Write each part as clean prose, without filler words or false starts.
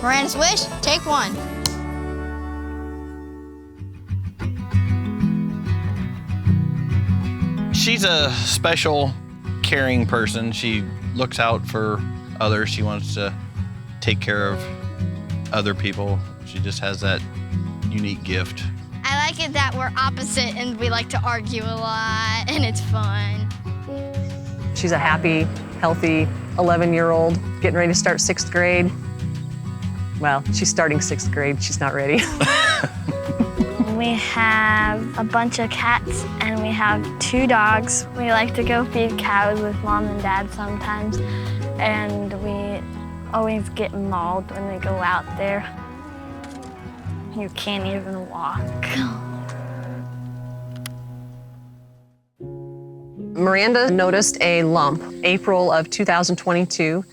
Miranda's wish, take one. She's a special, caring person. She looks out for others. She wants to take care of other people. She just has that unique gift. I like it that we're opposite and we like to argue a lot and it's fun. She's a happy, healthy 11-year-old getting ready to start 6th grade. Well, she's starting 6th grade. She's not ready. We have a bunch of cats and we have 2 dogs. We like to go feed cows with Mom and Dad sometimes, and we always get mauled when we go out there. You can't even walk. Miranda noticed a lump April of 2022.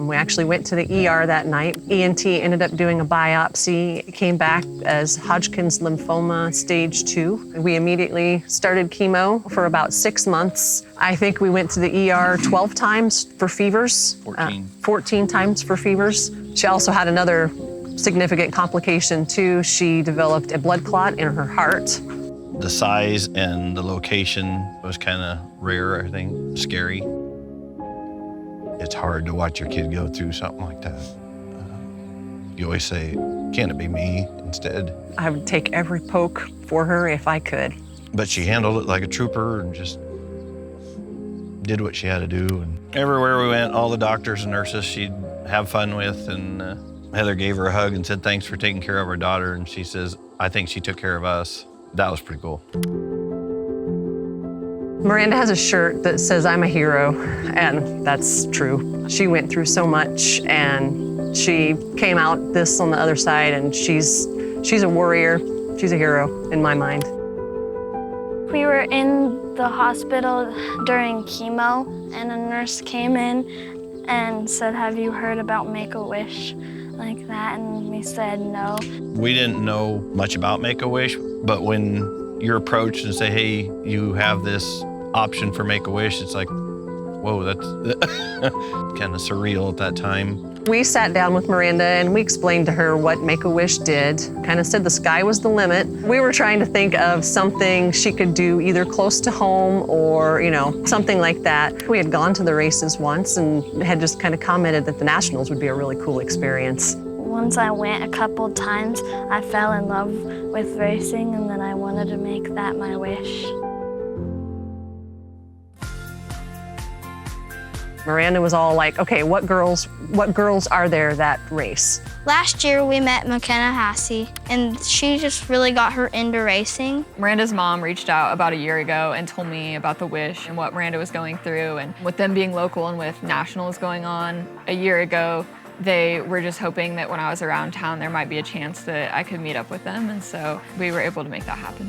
We actually went to the ER that night. ENT ended up doing a biopsy. It came back as Hodgkin's lymphoma stage 2. We immediately started chemo for about 6 months. I think we went to the ER 12 times for fevers. 14 times for fevers. She also had another significant complication too. She developed a blood clot in her heart. The size and the location was kind of rare, I think, scary. It's hard to watch your kid go through something like that. You always say, can it be me instead? I would take every poke for her if I could. But she handled it like a trooper and just did what she had to do. And everywhere we went, all the doctors and nurses she'd have fun with, and Heather gave her a hug and said, thanks for taking care of our daughter. And she says, I think she took care of us. That was pretty cool. Miranda has a shirt that says, I'm a hero, and that's true. She went through so much, and she came out this on the other side, and she's a warrior. She's a hero in my mind. We were in the hospital during chemo, and a nurse came in and said, have you heard about Make-A-Wish? Like that, and we said no. We didn't know much about Make-A-Wish, but when you're approached and say, hey, you have this option for Make-A-Wish, it's like, whoa, that's kind of surreal at that time. We sat down with Miranda and we explained to her what Make-A-Wish did, kind of said the sky was the limit. We were trying to think of something she could do either close to home or, something like that. We had gone to the races once and had just kind of commented that the Nationals would be a really cool experience. Once I went a couple times, I fell in love with racing, and then I wanted to make that my wish. Miranda was all like, okay, what girls are there that race? Last year we met McKenna Hassey, and she just really got her into racing. Miranda's mom reached out about a year ago and told me about the wish and what Miranda was going through, and with them being local and with nationals going on a year ago, they were just hoping that when I was around town there might be a chance that I could meet up with them, and so we were able to make that happen.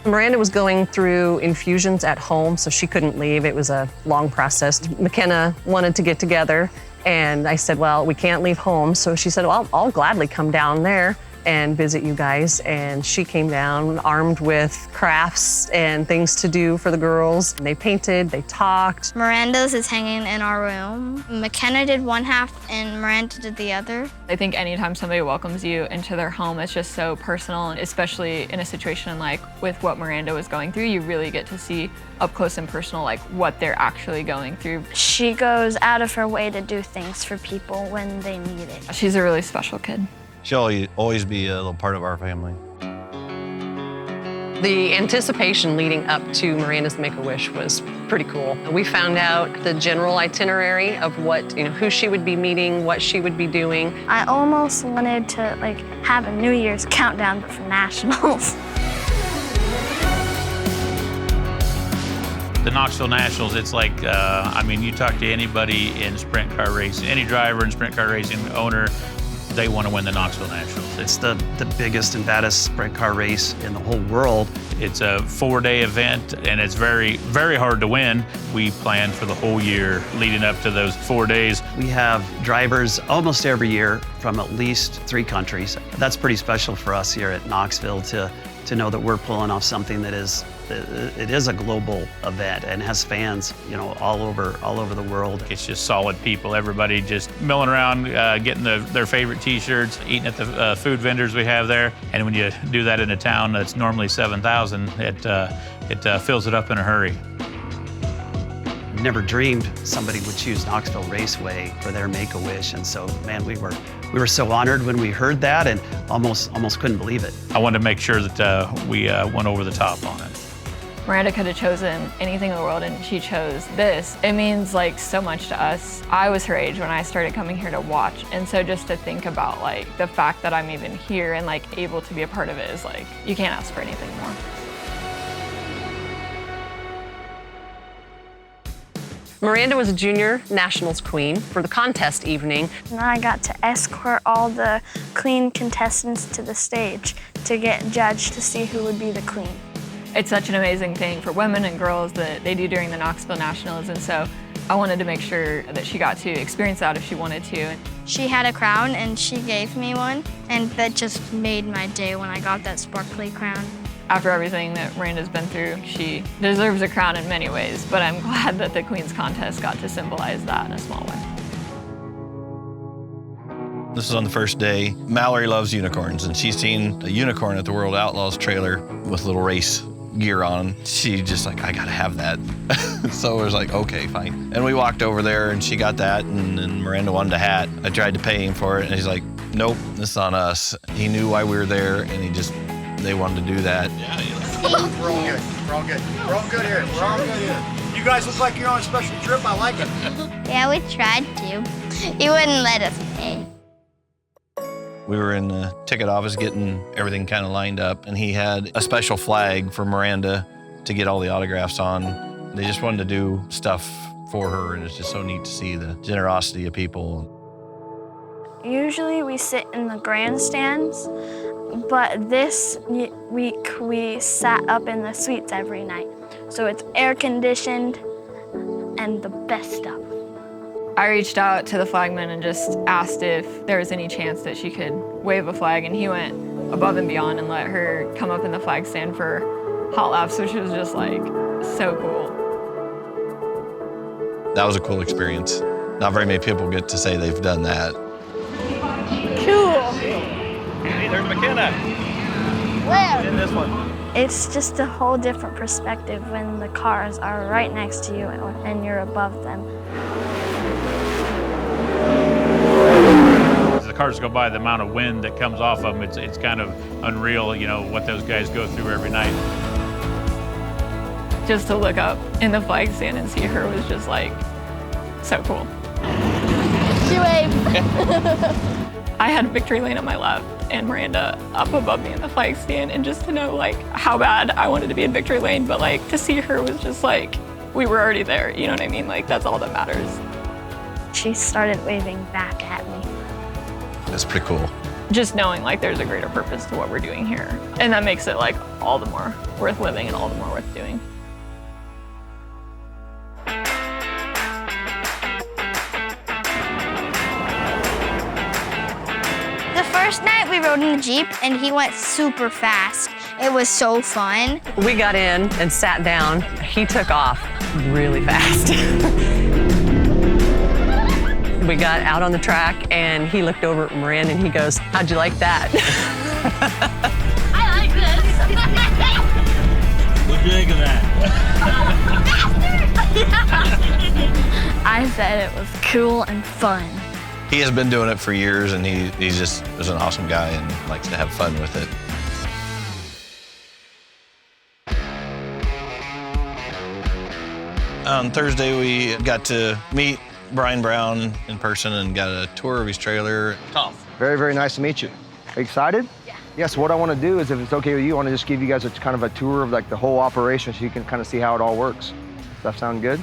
Miranda was going through infusions at home, so she couldn't leave. It was a long process. McKenna wanted to get together, and I said, well, we can't leave home. So she said, well, I'll gladly come down there and visit you guys. And she came down armed with crafts and things to do for the girls. They painted, they talked. Miranda's is hanging in our room. McKenna did one half and Miranda did the other. I think anytime somebody welcomes you into their home, it's just so personal, and especially in a situation like with what Miranda was going through, you really get to see up close and personal like what they're actually going through. She goes out of her way to do things for people when they need it. She's a really special kid. She'll always be a little part of our family. The anticipation leading up to Miranda's Make-A-Wish was pretty cool. We found out the general itinerary of who she would be meeting, what she would be doing. I almost wanted to have a New Year's countdown but for nationals. The Knoxville Nationals, it's like, you talk to anybody in sprint car racing, any driver in sprint car racing, owner, they want to win the Knoxville Nationals. It's the biggest and baddest sprint car race in the whole world. It's a 4-day event, and it's very, very hard to win. We plan for the whole year leading up to those 4 days. We have drivers almost every year from at least 3 countries. That's pretty special for us here at Knoxville to know that we're pulling off something that is It is a global event and has fans, all over the world. It's just solid people. Everybody just milling around, getting their favorite T-shirts, eating at the food vendors we have there. And when you do that in a town that's normally 7,000, it fills it up in a hurry. Never dreamed somebody would choose Knoxville Raceway for their Make-A-Wish, and so, man, we were so honored when we heard that, and almost couldn't believe it. I wanted to make sure that we went over the top on it. Miranda could have chosen anything in the world, and she chose this. It means like so much to us. I was her age when I started coming here to watch, and so just to think about like the fact that I'm even here and like able to be a part of it is like, you can't ask for anything more. Miranda was a junior nationals queen for the contest evening. And I got to escort all the queen contestants to the stage to get judged to see who would be the queen. It's such an amazing thing for women and girls that they do during the Knoxville Nationals, and so I wanted to make sure that she got to experience that if she wanted to. She had a crown and she gave me one, and that just made my day when I got that sparkly crown. After everything that Miranda's been through, she deserves a crown in many ways, but I'm glad that the Queen's Contest got to symbolize that in a small way. This is on the first day. Mallory loves unicorns, and she's seen a unicorn at the World Outlaws trailer with little race gear on. She just like, I gotta have that. So I was like, okay, fine. And we walked over there and she got that, and Miranda wanted a hat. I tried to pay him for it, and he's like, nope, this is on us. He knew why we were there, and they wanted to do that. Yeah, we're all good. We're all good. We're all good here. We're all good here. You guys look like you're on a special trip. I like it. Yeah, we tried to. He wouldn't let us pay. We were in the ticket office getting everything kind of lined up, and he had a special flag for Miranda to get all the autographs on. They just wanted to do stuff for her, and it's just so neat to see the generosity of people. Usually we sit in the grandstands, but this week we sat up in the suites every night. So it's air conditioned and the best stuff. I reached out to the flagman and just asked if there was any chance that she could wave a flag, and he went above and beyond and let her come up in the flag stand for hot laps, which was just like so cool. That was a cool experience. Not very many people get to say they've done that. Cool. Hey, there's McKenna. Where? In this one. It's just a whole different perspective when the cars are right next to you and you're above them. As the cars go by, the amount of wind that comes off of them, it's kind of unreal, what those guys go through every night. Just to look up in the flag stand and see her was just like so cool. She waved. I had victory lane on my left and Miranda up above me in the flag stand, and just to know like how bad I wanted to be in victory lane, but like to see her was just like, we were already there, you know what I mean? Like that's all that matters. She started waving back at me. That's pretty cool. Just knowing like there's a greater purpose to what we're doing here. And that makes it like all the more worth living and all the more worth doing. The first night we rode in the Jeep and he went super fast. It was so fun. We got in and sat down. He took off really fast. We got out on the track and he looked over at Miranda and he goes, how'd you like that? I like this. What'd you think of that? I said it was cool and fun. He has been doing it for years, and he's just is an awesome guy and likes to have fun with it. On Thursday, we got to meet Brian Brown in person and got a tour of his trailer. Tom. Very, very nice to meet you. Are you excited? Yeah. Yes, what I want to do is, if it's okay with you, I want to just give you guys a kind of a tour of like the whole operation so you can kind of see how it all works. Does that sound good?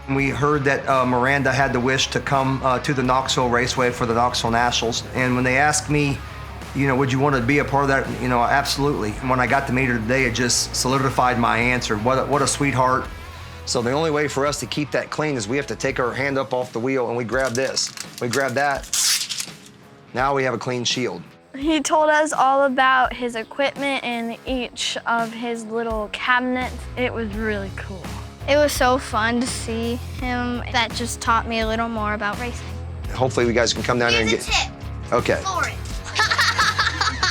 We heard that Miranda had the wish to come to the Knoxville Raceway for the Knoxville Nationals. And when they asked me, would you want to be a part of that? Absolutely. And when I got to meet her today, it just solidified my answer. What a sweetheart. So the only way for us to keep that clean is we have to take our hand up off the wheel and we grab this. We grab that. Now we have a clean shield. He told us all about his equipment in each of his little cabinets. It was really cool. It was so fun to see him. That just taught me a little more about racing. Hopefully you guys can come down there and get... Okay. For it.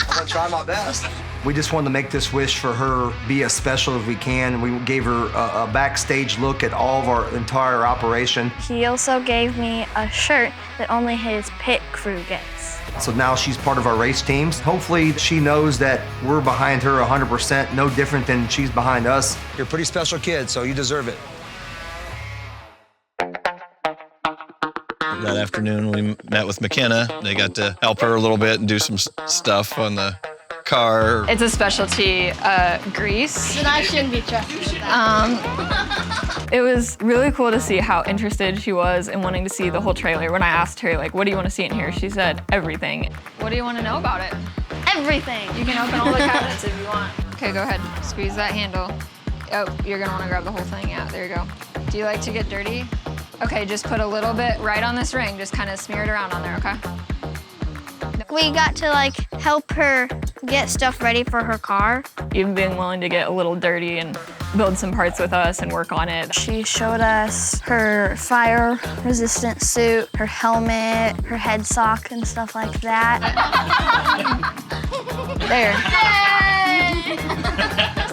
I'm gonna try my best. We just wanted to make this wish for her be as special as we can. We gave her a backstage look at all of our entire operation. He also gave me a shirt that only his pit crew gets. So now she's part of our race teams. Hopefully she knows that we're behind her 100%, no different than she's behind us. You're a pretty special kid, so you deserve it. That afternoon, we met with McKenna. They got to help her a little bit and do some stuff on the car. It's a specialty grease. Then I shouldn't be trusted with that. It was really cool to see how interested she was in wanting to see the whole trailer. When I asked her, like, what do you want to see in here? She said, everything. What do you want to know about it? Everything. You can open all the cabinets if you want. Okay, go ahead. Squeeze that handle. Oh, you're going to want to grab the whole thing. Yeah, there you go. Do you like to get dirty? Okay, just put a little bit right on this ring. Just kind of smear it around on there, okay? We got to like help her get stuff ready for her car. Even being willing to get a little dirty and build some parts with us and work on it. She showed us her fire-resistant suit, her helmet, her head sock, and stuff like that. There.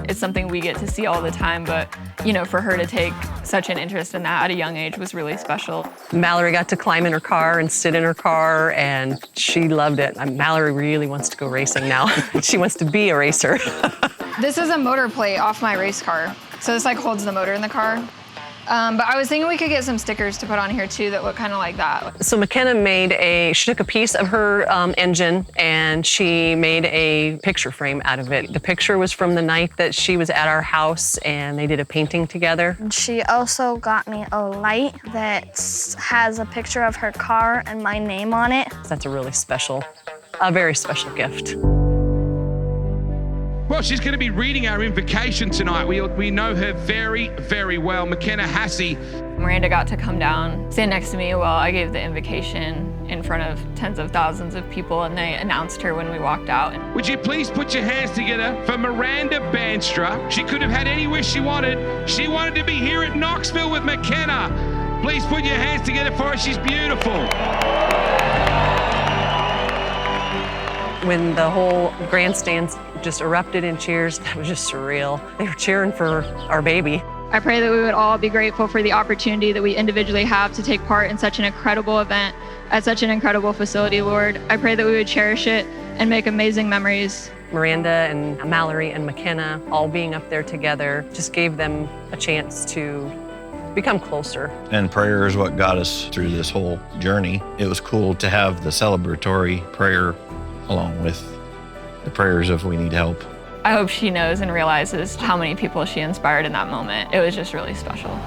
It's something we get to see all the time, but you know, for her to take such an interest in that at a young age was really special. Mallory got to climb in her car and sit in her car, and she loved it. Mallory really wants to go racing now. She wants to be a racer. This is a motor plate off my race car. So this like holds the motor in the car. But I was thinking we could get some stickers to put on here too that look kind of like that. So McKenna she took a piece of her engine and she made a picture frame out of it. The picture was from the night that she was at our house and they did a painting together. She also got me a light that has a picture of her car and my name on it. That's a very special gift. Well, she's going to be reading our invocation tonight. We know her very, very well. McKenna Hassey. Miranda got to come down, stand next to me while I gave the invocation in front of tens of thousands of people, and they announced her when we walked out. Would you please put your hands together for Miranda Banstra? She could have had any wish she wanted. She wanted to be here at Knoxville with McKenna. Please put your hands together for her. She's beautiful. When the whole grandstands just erupted in cheers, that was just surreal. They were cheering for our baby. I pray that we would all be grateful for the opportunity that we individually have to take part in such an incredible event at such an incredible facility, Lord. I pray that we would cherish it and make amazing memories. Miranda and Mallory and McKenna all being up there together just gave them a chance to become closer. And prayer is what got us through this whole journey. It was cool to have the celebratory prayer along with the prayers of we need help. I hope she knows and realizes how many people she inspired in that moment. It was just really special.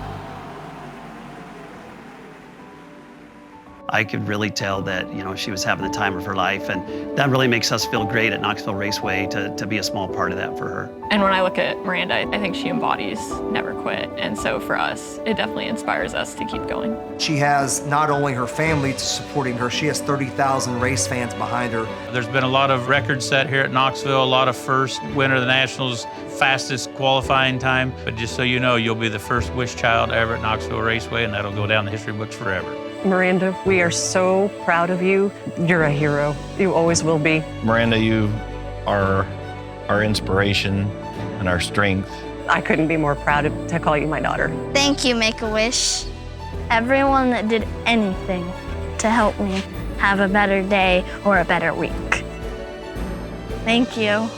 I could really tell that, you know, she was having the time of her life, and that really makes us feel great at Knoxville Raceway to be a small part of that for her. And when I look at Miranda, I think she embodies never quit. And so for us, it definitely inspires us to keep going. She has not only her family supporting her, she has 30,000 race fans behind her. There's been a lot of records set here at Knoxville, a lot of first winner of the Nationals, fastest qualifying time. But just so you know, you'll be the first wish child ever at Knoxville Raceway, and that'll go down the history books forever. Miranda, we are so proud of you. You're a hero. You always will be. Miranda, you are our inspiration and our strength. I couldn't be more proud to call you my daughter. Thank you, Make-A-Wish. Everyone that did anything to help me have a better day or a better week. Thank you.